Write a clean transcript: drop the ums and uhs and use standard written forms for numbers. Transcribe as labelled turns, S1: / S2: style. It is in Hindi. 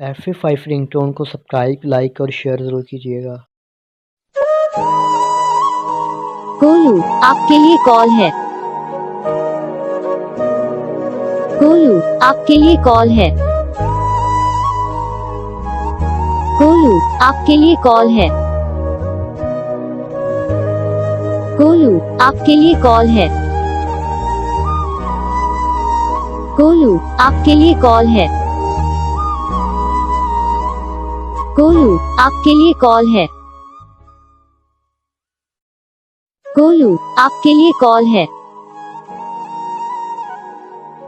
S1: FA5 रिंगटोन को सब्सक्राइब, लाइक और शेयर ज़रूर कीजिएगा।
S2: गोलू, आपके लिए कॉल है। गोलू, आपके लिए कॉल है। गोलू, आपके लिए कॉल है। गोलू, आपके लिए कॉल है। गोलू, आपके लिए कॉल है। गोलू, आपके लिए कॉल है। गोलू, आपके लिए कॉल है।